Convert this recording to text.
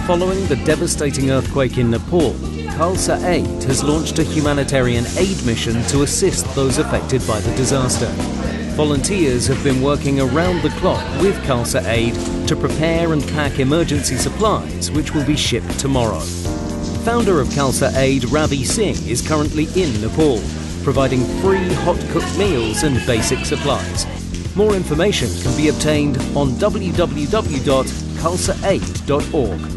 Following the devastating earthquake in Nepal, Khalsa Aid has launched a humanitarian aid mission to assist those affected by the disaster. Volunteers have been working around the clock with Khalsa Aid to prepare and pack emergency supplies which will be shipped tomorrow. Founder of Khalsa Aid, Ravi Singh, is currently in Nepal, providing free hot-cooked meals and basic supplies. More information can be obtained on www.khalsaaid.org.